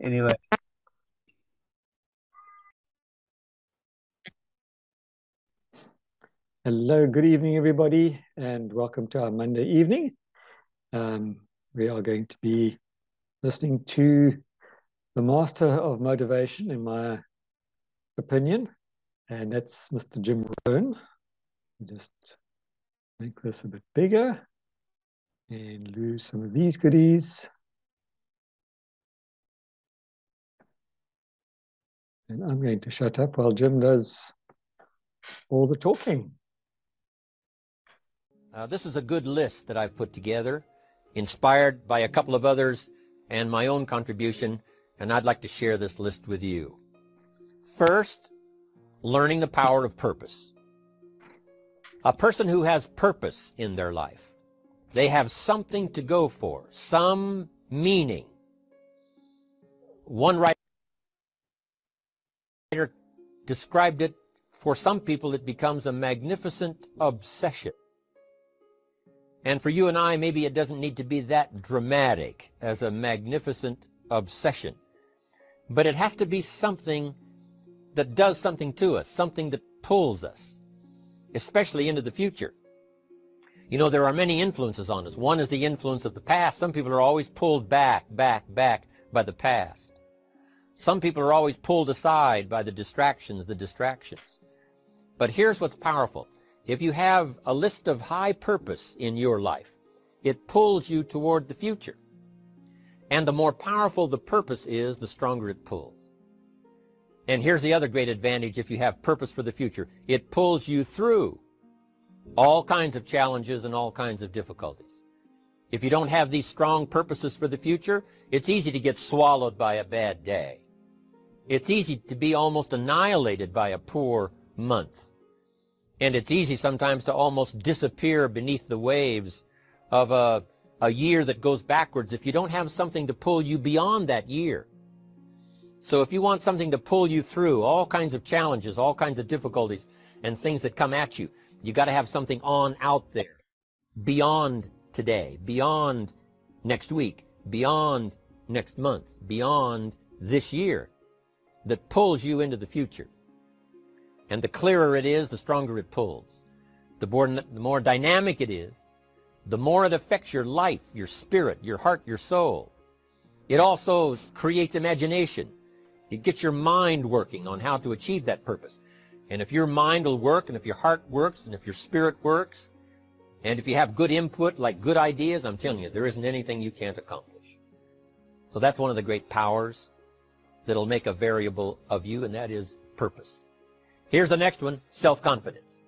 Anyway, hello, good evening, everybody, and welcome to our Monday evening. We are going to be listening to the master of motivation, in my opinion, and that's Mr. Jim Rohn. Just make this a bit bigger and lose some of these goodies. And I'm going to shut up while Jim does all the talking. This is a good list that I've put together, inspired by a couple of others and my own contribution, and I'd like to share this list with you. First, learning the power of purpose. A person who has purpose in their life, they have something to go for, some meaning. One writer described it, for some people it becomes a magnificent obsession. And for you and I, maybe it doesn't need to be that dramatic as a magnificent obsession. But it has to be something that does something to us, something that pulls us, especially into the future. You know, there are many influences on us. One is the influence of the past. Some people are always pulled back by the past. Some people are always pulled aside by the distractions. But here's what's powerful. If you have a list of high purpose in your life, it pulls you toward the future. And the more powerful the purpose is, the stronger it pulls. And here's the other great advantage if you have purpose for the future. It pulls you through all kinds of challenges and all kinds of difficulties. If you don't have these strong purposes for the future, it's easy to get swallowed by a bad day. It's easy to be almost annihilated by a poor month. And it's easy sometimes to almost disappear beneath the waves of a year that goes backwards if you don't have something to pull you beyond that year. So if you want something to pull you through all kinds of challenges, all kinds of difficulties, and things that come at you, you got to have something on out there, beyond today, beyond next week, beyond next month, beyond this year, that pulls you into the future. And the clearer it is, the stronger it pulls. The more dynamic it is, the more it affects your life, your spirit, your heart, your soul. It also creates imagination. It gets your mind working on how to achieve that purpose. And if your mind will work, and if your heart works, and if your spirit works, and if you have good input, like good ideas, I'm telling you, there isn't anything you can't accomplish. So that's one of the great powers that'll make a variable of you, and that is purpose. Here's the next one, self-confidence.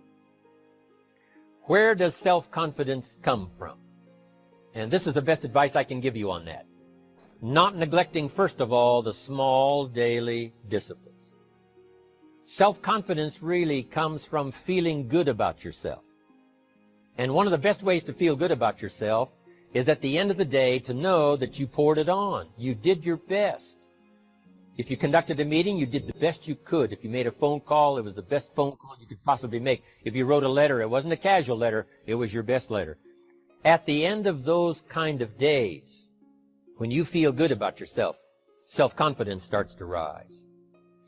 Where does self-confidence come from? And this is the best advice I can give you on that. Not neglecting, first of all, the small daily disciplines. Self-confidence really comes from feeling good about yourself. And one of the best ways to feel good about yourself is at the end of the day to know that you poured it on. You did your best. If you conducted a meeting, you did the best you could. If you made a phone call, it was the best phone call you could possibly make. If you wrote a letter, it wasn't a casual letter, it was your best letter. At the end of those kind of days, when you feel good about yourself, self-confidence starts to rise.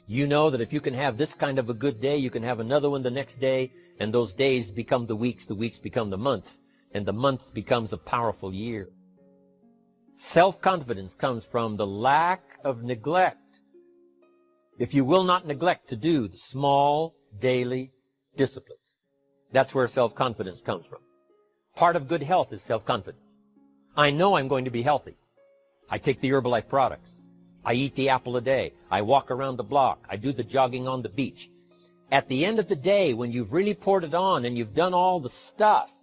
You know that if you can have this kind of a good day, you can have another one the next day, and those days become the weeks become the months, and the month becomes a powerful year. Self-confidence comes from the lack of neglect. If you will not neglect to do the small daily disciplines, that's where self-confidence comes from. Part of good health is self-confidence. I know I'm going to be healthy. I take the Herbalife products. I eat the apple a day. I walk around the block. I do the jogging on the beach. At the end of the day, when you've really poured it on and you've done all the stuff,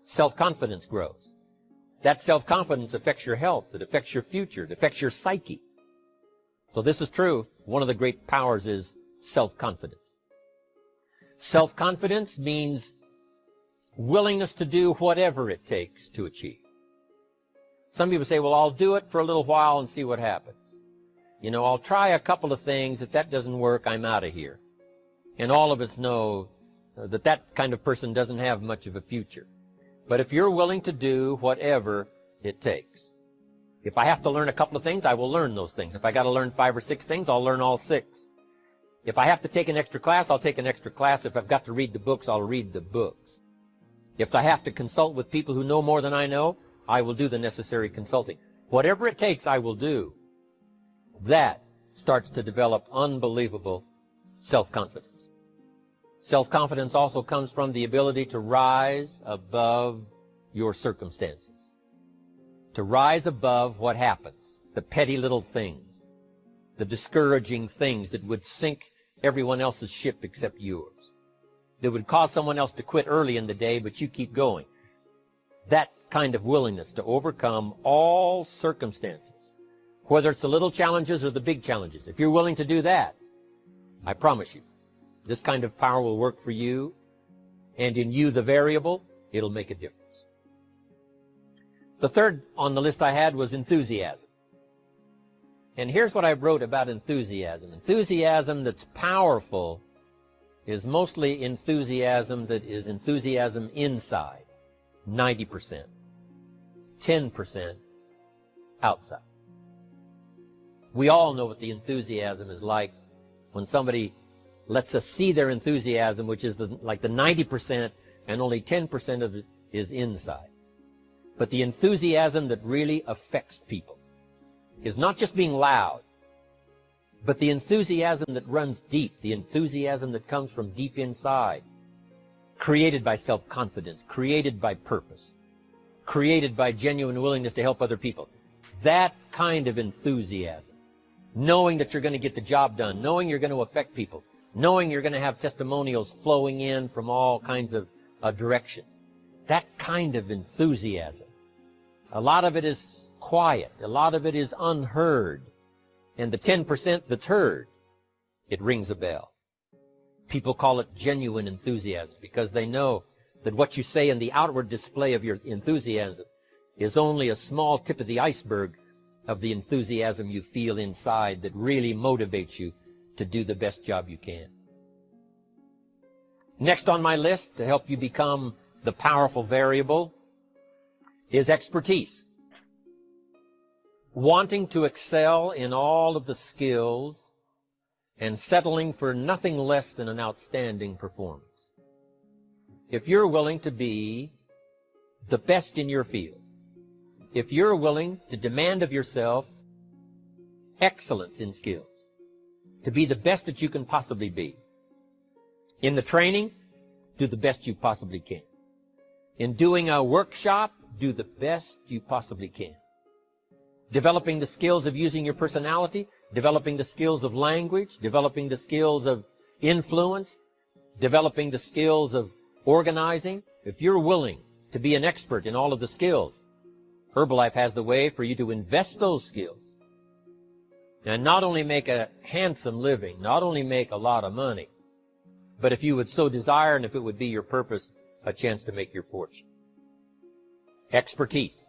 self-confidence grows. That self-confidence affects your health. It affects your future. It affects your psyche. So this is true. One of the great powers is self-confidence. Self-confidence means willingness to do whatever it takes to achieve. Some people say, well, I'll do it for a little while and see what happens. You know, I'll try a couple of things. If that doesn't work, I'm out of here. And all of us know that that kind of person doesn't have much of a future. But if you're willing to do whatever it takes, If I have to learn a couple of things, I will learn those things. If I got to learn 5 or 6 things, I'll learn all 6. If I have to take an extra class, I'll take an extra class. If I've got to read the books, I'll read the books. If I have to consult with people who know more than I know, I will do the necessary consulting. Whatever it takes, I will do. That starts to develop unbelievable self-confidence. Self-confidence also comes from the ability to rise above your circumstances, to rise above what happens, the petty little things, the discouraging things that would sink everyone else's ship except yours, that would cause someone else to quit early in the day, but you keep going. That kind of willingness to overcome all circumstances, whether it's the little challenges or the big challenges. If you're willing to do that, I promise you, this kind of power will work for you, and in you, the variable, it'll make a difference. The third on the list I had was enthusiasm. And here's what I wrote about enthusiasm. Enthusiasm that's powerful is mostly enthusiasm that is enthusiasm inside, 90%, 10% outside. We all know what the enthusiasm is like when somebody lets us see their enthusiasm, which is like the 90%, and only 10% of it is inside. But the enthusiasm that really affects people is not just being loud, but the enthusiasm that runs deep, the enthusiasm that comes from deep inside, created by self-confidence, created by purpose, created by genuine willingness to help other people. That kind of enthusiasm, knowing that you're going to get the job done, knowing you're going to affect people, knowing you're going to have testimonials flowing in from all kinds of directions. That kind of enthusiasm. A lot of it is quiet. A lot of it is unheard. And the 10% that's heard, it rings a bell. People call it genuine enthusiasm because they know that what you say in the outward display of your enthusiasm is only a small tip of the iceberg of the enthusiasm you feel inside that really motivates you to do the best job you can. Next on my list to help you become the powerful variable is expertise. Wanting to excel in all of the skills and settling for nothing less than an outstanding performance. If you're willing to be the best in your field, if you're willing to demand of yourself excellence in skills, to be the best that you can possibly be. In the training, do the best you possibly can. In doing a workshop, do the best you possibly can. Developing the skills of using your personality, developing the skills of language, developing the skills of influence, developing the skills of organizing. If you're willing to be an expert in all of the skills, Herbalife has the way for you to invest those skills and not only make a handsome living, not only make a lot of money, but if you would so desire and if it would be your purpose, a chance to make your fortune. Expertise,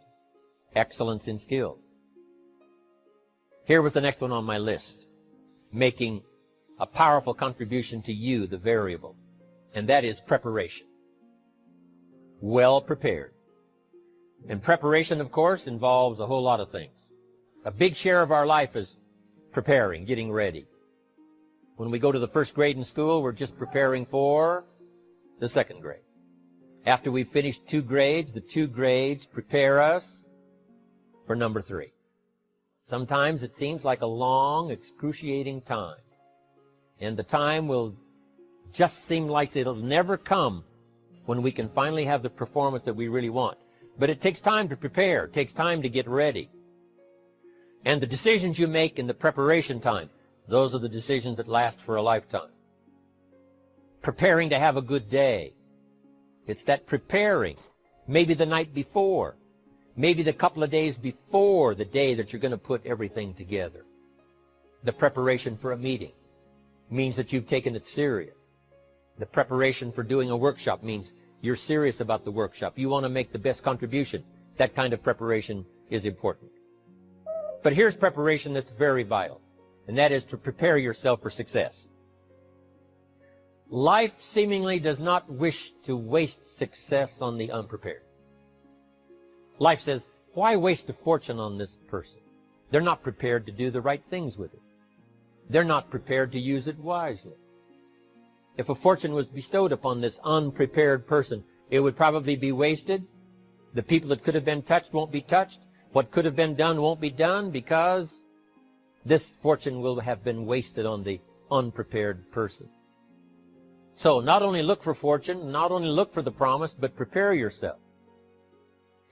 excellence in skills. Here was the next one on my list, making a powerful contribution to you, the variable, and that is preparation. Well prepared. And preparation, of course, involves a whole lot of things. A big share of our life is preparing, getting ready. When we go to the first grade in school, we're just preparing for the second grade. After we've finished 2 grades, the 2 grades prepare us for number 3. Sometimes it seems like a long, excruciating time. And the time will just seem like it'll never come when we can finally have the performance that we really want. But it takes time to prepare. It takes time to get ready. And the decisions you make in the preparation time, those are the decisions that last for a lifetime. Preparing to have a good day. It's that preparing, maybe the night before, maybe the couple of days before the day that you're going to put everything together. The preparation for a meeting means that you've taken it serious. The preparation for doing a workshop means you're serious about the workshop. You want to make the best contribution. That kind of preparation is important. But here's preparation that's very vital, and that is to prepare yourself for success. Life seemingly does not wish to waste success on the unprepared. Life says, Why waste a fortune on this person? They're not prepared to do the right things with it. They're not prepared to use it wisely. If a fortune was bestowed upon this unprepared person, it would probably be wasted. The people that could have been touched won't be touched. What could have been done won't be done because this fortune will have been wasted on the unprepared person. So not only look for fortune, not only look for the promise, but prepare yourself.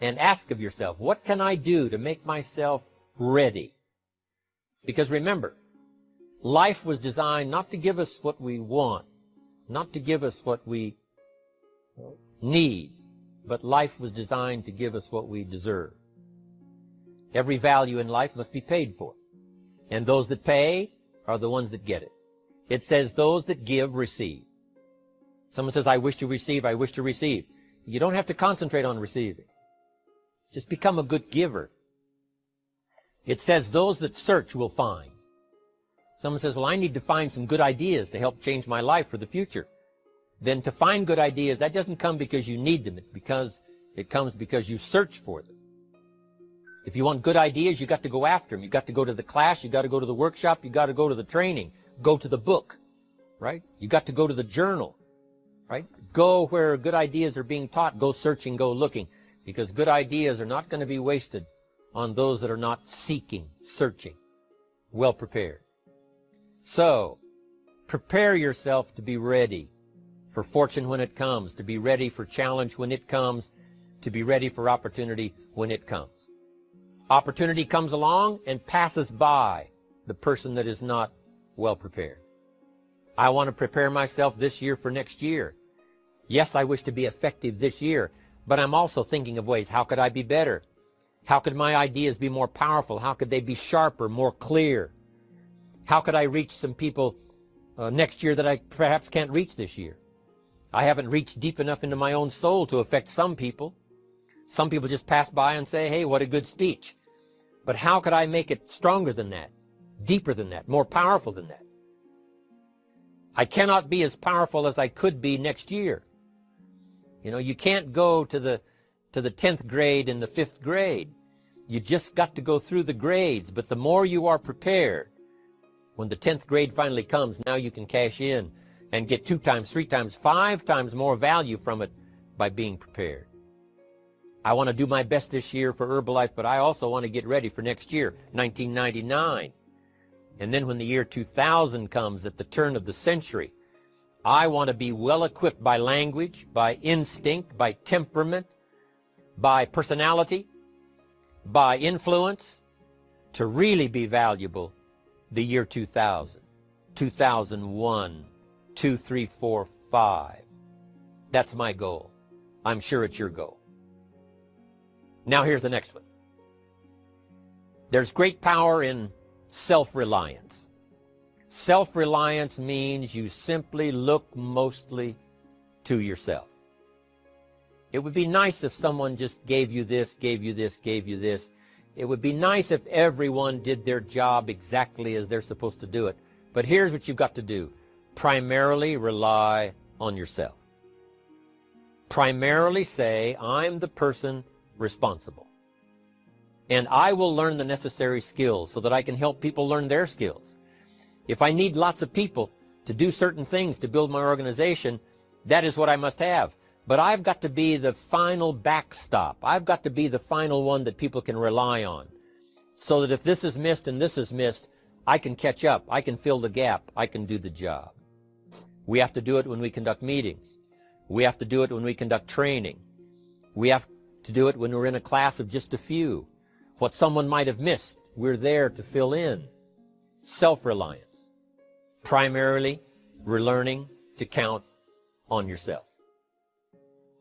And ask of yourself, what can I do to make myself ready? Because remember, life was designed not to give us what we want, not to give us what we need, but life was designed to give us what we deserve. Every value in life must be paid for. And those that pay are the ones that get it. It says those that give receive. Someone says, I wish to receive, I wish to receive. You don't have to concentrate on receiving. Just become a good giver. It says those that search will find. Someone says, well, I need to find some good ideas to help change my life for the future. Then to find good ideas, that doesn't come because you need them. It comes because you search for them. If you want good ideas, you got to go after them. You got to go to the class, you got to go to the workshop, you got to go to the training, go to the book, right? You got to go to the journal, right? Go where good ideas are being taught. Go searching, go looking, because good ideas are not going to be wasted on those that are not seeking, searching, well prepared. So, prepare yourself to be ready for fortune when it comes, to be ready for challenge when it comes, to be ready for opportunity when it comes. Opportunity comes along and passes by the person that is not well prepared. I want to prepare myself this year for next year. Yes, I wish to be effective this year, but I'm also thinking of ways, how could I be better? How could my ideas be more powerful? How could they be sharper, more clear? How could I reach some people next year that I perhaps can't reach this year? I haven't reached deep enough into my own soul to affect some people. Some people just pass by and say, hey, what a good speech. But how could I make it stronger than that, deeper than that, more powerful than that? I cannot be as powerful as I could be next year. You know, you can't go to the 10th grade in the 5th grade. You just got to go through the grades. But the more you are prepared, when the 10th grade finally comes, now you can cash in and get 2 times, 3 times, 5 times more value from it by being prepared. I want to do my best this year for Herbalife, but I also want to get ready for next year, 1999. And then when the year 2000 comes, at the turn of the century, I want to be well equipped by language, by instinct, by temperament, by personality, by influence, to really be valuable the year 2000, 2001, 2, 3, 4, 5. That's my goal. I'm sure it's your goal. Now here's the next one. There's great power in self-reliance. Self-reliance means you simply look mostly to yourself. It would be nice if someone just gave you this, gave you this, gave you this. It would be nice if everyone did their job exactly as they're supposed to do it. But here's what you've got to do. Primarily rely on yourself. Primarily say, I'm the person responsible. And I will learn the necessary skills so that I can help people learn their skills. If I need lots of people to do certain things to build my organization, that is what I must have. But I've got to be the final backstop. I've got to be the final one that people can rely on. So that if this is missed and this is missed, I can catch up. I can fill the gap. I can do the job. We have to do it when we conduct meetings. We have to do it when we conduct training. We have to do it when we're in a class of just a few. What someone might have missed, we're there to fill in. Self-reliance. Primarily, we're learning to count on yourself.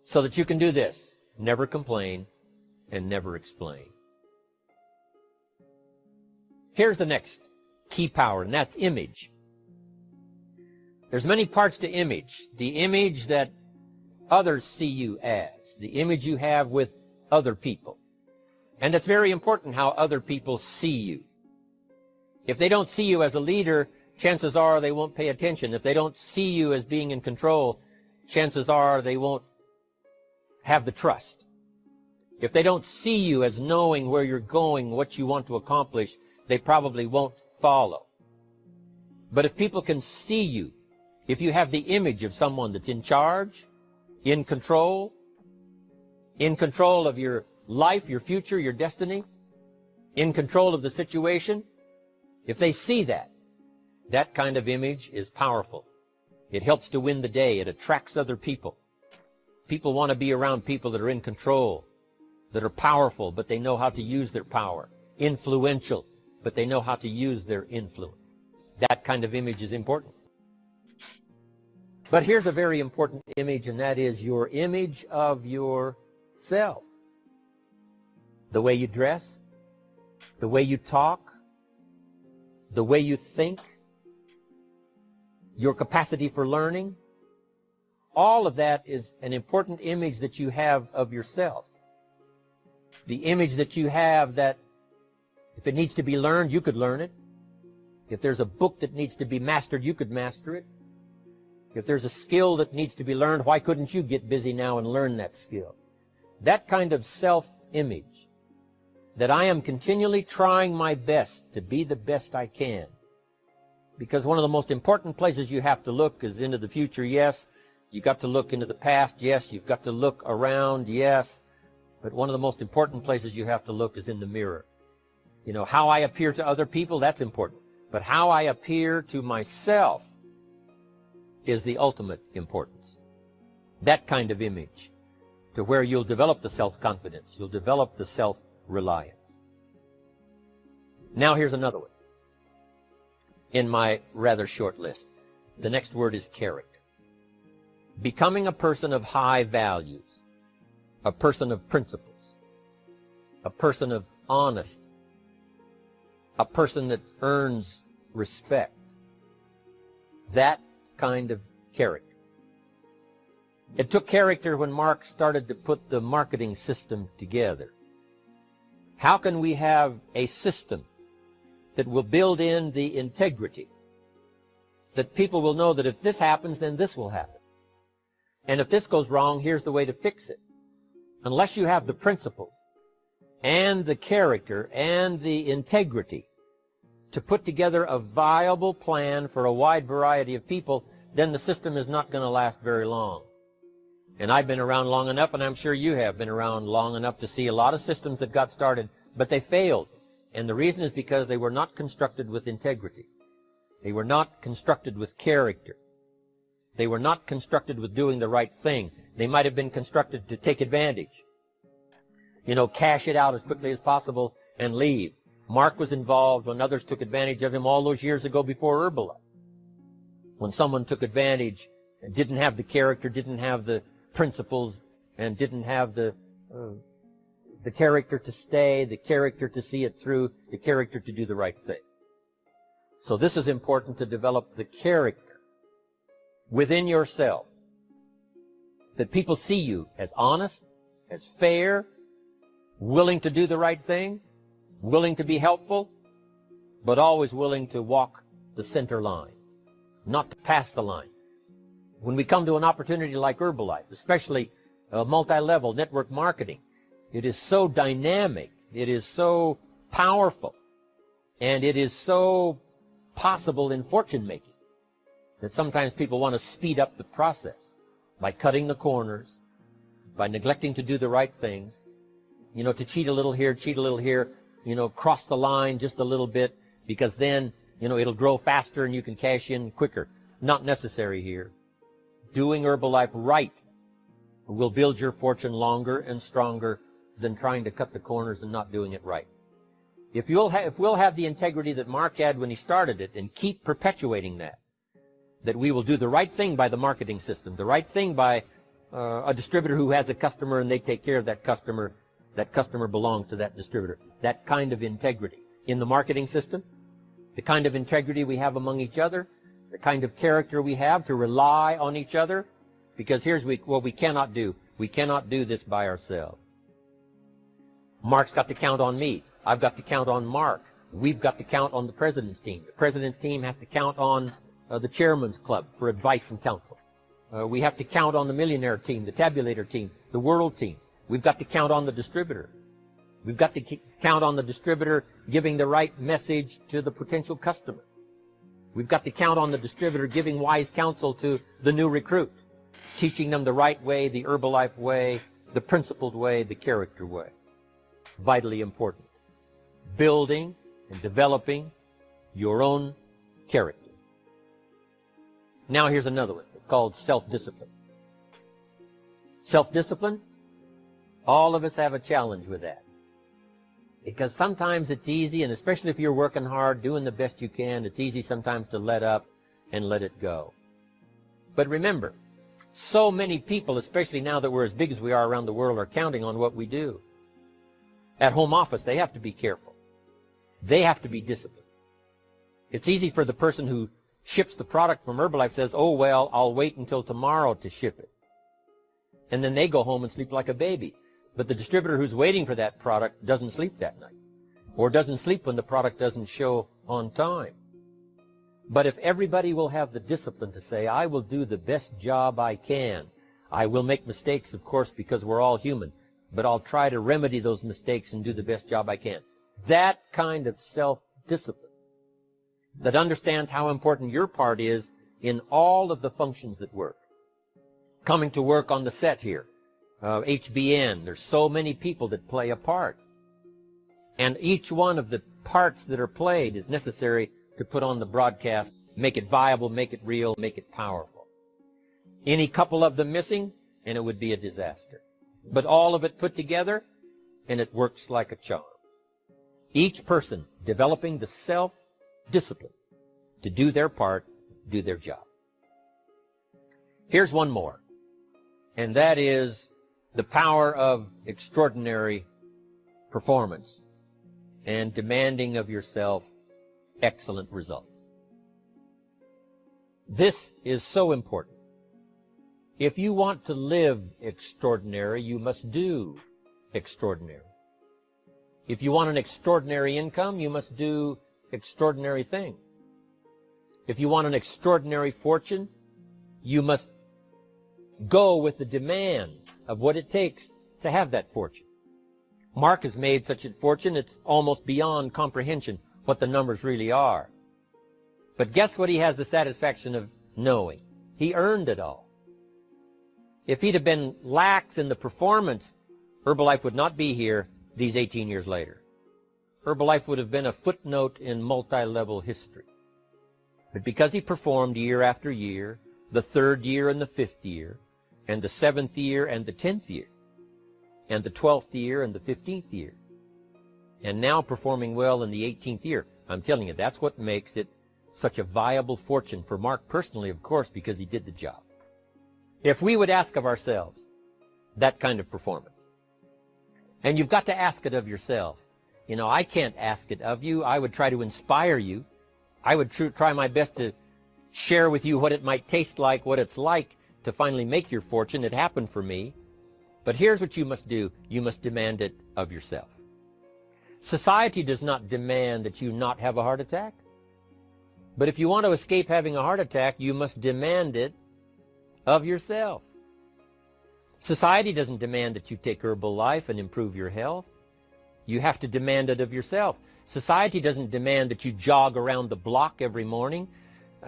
So that you can do this. Never complain and never explain. Here's the next key power, and that's image. There's many parts to image. The image that others see you as. The image you have with other people. And it's very important how other people see you. If they don't see you as a leader, chances are they won't pay attention. If they don't see you as being in control, chances are they won't have the trust. If they don't see you as knowing where you're going, what you want to accomplish, they probably won't follow. But if people can see you, if you have the image of someone that's in charge, in control of your life, your future, your destiny, in control of the situation, if they see that, that kind of image is powerful. It helps to win the day. It attracts other people. People want to be around people that are in control, that are powerful, but they know how to use their power. Influential, but they know how to use their influence. That kind of image is important. But here's a very important image, and that is your image of yourself. The way you dress, the way you talk, the way you think, your capacity for learning, all of that is an important image that you have of yourself. The image that you have that if it needs to be learned, you could learn it. If there's a book that needs to be mastered, you could master it. If there's a skill that needs to be learned, why couldn't you get busy now and learn that skill? That kind of self-image, that I am continually trying my best to be the best I can. Because one of the most important places you have to look is into the future, yes. You've got to look into the past, yes. You've got to look around, yes. But one of the most important places you have to look is in the mirror. You know, how I appear to other people, that's important. But how I appear to myself is the ultimate importance. That kind of image, to where you'll develop the self-confidence, you'll develop the self-reliance. Now here's another one in my rather short list. The next word is character. Becoming a person of high values, a person of principles, a person of honesty, a person that earns respect. That kind of character. It took character when Mark started to put the marketing system together. How can we have a system that will build in the integrity, that people will know that if this happens, then this will happen. And if this goes wrong, here's the way to fix it. Unless you have the principles and the character and the integrity to put together a viable plan for a wide variety of people, then the system is not going to last very long. And I've been around long enough, and I'm sure you have been around long enough to see a lot of systems that got started, but they failed. And the reason is because they were not constructed with integrity. They were not constructed with character. They were not constructed with doing the right thing. They might have been constructed to take advantage. You know, cash it out as quickly as possible and leave. Mark was involved when others took advantage of him all those years ago before Herbalife. When someone took advantage and didn't have the character, didn't have the principles, and didn't have the character to stay, the character to see it through, the character to do the right thing. So this is important, to develop the character within yourself, that people see you as honest, as fair, willing to do the right thing, willing to be helpful, but always willing to walk the center line, not to pass the line. When we come to an opportunity like Herbalife, especially multi-level network marketing, it is so dynamic, it is so powerful, and it is so possible in fortune making that sometimes people want to speed up the process by cutting the corners, by neglecting to do the right things, you know, to cheat a little here, you know, cross the line just a little bit, because then, you know, it'll grow faster and you can cash in quicker. Not necessary here. Doing Herbalife right will build your fortune longer and stronger than trying to cut the corners and not doing it right. If we'll have the integrity that Mark had when he started it, and keep perpetuating that we will do the right thing by the marketing system, the right thing by a distributor who has a customer and they take care of that customer belongs to that distributor. That kind of integrity in the marketing system, the kind of integrity we have among each other, the kind of character we have to rely on each other, because here's what we cannot do. We cannot do this by ourselves. Mark's got to count on me. I've got to count on Mark. We've got to count on the president's team. The president's team has to count on the chairman's club for advice and counsel. We have to count on the millionaire team, the tabulator team, the world team. We've got to count on the distributor. We've got to count on the distributor giving the right message to the potential customer. We've got to count on the distributor giving wise counsel to the new recruit, teaching them the right way, the Herbalife way, the principled way, the character way. Vitally important. Building and developing your own character. Now here's another one. It's called self-discipline. Self-discipline, all of us have a challenge with that. Because sometimes it's easy, and especially if you're working hard, doing the best you can, it's easy sometimes to let up and let it go. But remember, so many people, especially now that we're as big as we are around the world, are counting on what we do. At home office, they have to be careful. They have to be disciplined. It's easy for the person who ships the product from Herbalife says, oh, well, I'll wait until tomorrow to ship it. And then they go home and sleep like a baby. But the distributor who's waiting for that product doesn't sleep that night, or doesn't sleep when the product doesn't show on time. But if everybody will have the discipline to say, I will do the best job I can. I will make mistakes, of course, because we're all human, but I'll try to remedy those mistakes and do the best job I can. That kind of self-discipline that understands how important your part is in all of the functions that work. Coming to work on the set here, HBN, there's so many people that play a part. And each one of the parts that are played is necessary to put on the broadcast, make it viable, make it real, make it powerful. Any couple of them missing, and it would be a disaster. But all of it put together, and it works like a charm. Each person developing the self-discipline to do their part, do their job. Here's one more, and that is the power of extraordinary performance and demanding of yourself excellent results. This is so important. If you want to live extraordinary, you must do extraordinary. If you want an extraordinary income, you must do extraordinary things. If you want an extraordinary fortune, you must go with the demands of what it takes to have that fortune. Mark has made such a fortune, it's almost beyond comprehension what the numbers really are. But guess what he has the satisfaction of knowing? He earned it all. If he'd have been lax in the performance, Herbalife would not be here these 18 years later. Herbalife would have been a footnote in multi-level history. But because he performed year after year, the 3rd year and the 5th year, and the 7th year and the 10th year, and the 12th year and the 15th year, and now performing well in the 18th year, I'm telling you, that's what makes it such a viable fortune for Mark personally, of course, because he did the job. If we would ask of ourselves that kind of performance, and you've got to ask it of yourself. You know, I can't ask it of you. I would try to inspire you. I would try my best to share with you what it might taste like, what it's like to finally make your fortune. It happened for me. But here's what you must do. You must demand it of yourself. Society does not demand that you not have a heart attack. But if you want to escape having a heart attack, you must demand it of yourself. Society doesn't demand that you take Herbalife and improve your health. You have to demand it of yourself. Society doesn't demand that you jog around the block every morning.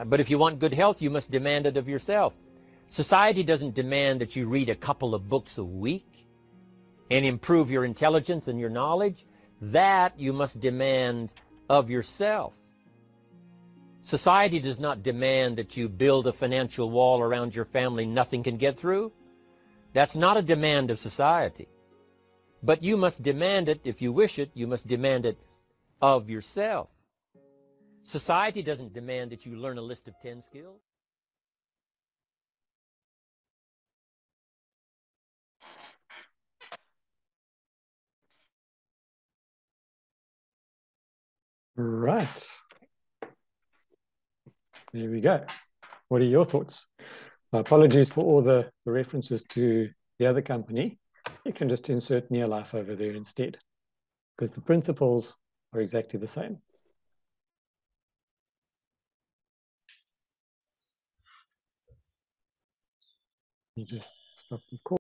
But if you want good health, you must demand it of yourself. Society doesn't demand that you read a couple of books a week and improve your intelligence and your knowledge. That you must demand of yourself. Society does not demand that you build a financial wall around your family nothing can get through. That's not a demand of society. But you must demand it, if you wish it, you must demand it of yourself. Society doesn't demand that you learn a list of 10 skills. Right. There we go. What are your thoughts? Apologies for all the references to the other company. You can just insert Near Life over there instead, because the principles are exactly the same. You just stop recording.